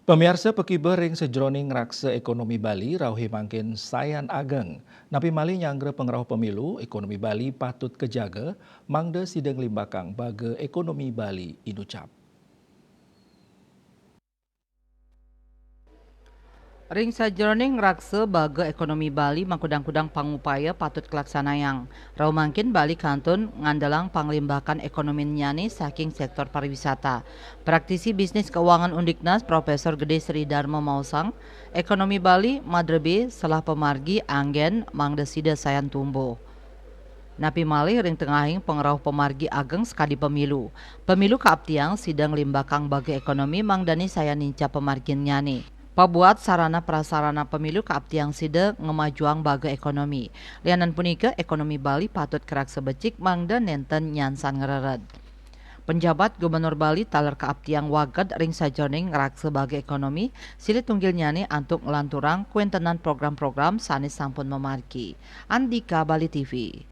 Pemirsa pekiber ring sejroning rakse ekonomi Bali rauhi mangkin sayan ageng. Napi mali nyanggre pengerau pemilu ekonomi Bali patut kejaga mangde sideng limbakang bage ekonomi Bali inucap. Ring sajroning rakse baga ekonomi Bali mangkudang-kudang pangupaya patut kelaksanayang. Rau mangkin Bali kantun ngandalang panglimbakan ekonomi nyani saking sektor pariwisata. Praktisi bisnis keuangan Undiknas Profesor Gede Sri Dharma Mausang, ekonomi Bali madrebe selah pemargi anggen mangdesida sayan tumbuh. Napi malih ring tengahing pengerau pemargi ageng sekali pemilu. Pemilu kaaptiang sidang limbakang bagi ekonomi mangdani saya ninca pemargin nyani. Pabuat sarana prasarana pemilu kaaptiang side ngemajuang baga ekonomi. Lianan punika ekonomi Bali patut kerak sebecik mangda nenten nyansan ngereret. Penjabat Gubernur Bali taler kaaptiang wagad ring sajoning ngerak sebagai ekonomi silit tunggil nyani antuk ngelanturang kuentenan program-program sanis sampun memarki. Andika Bali TV.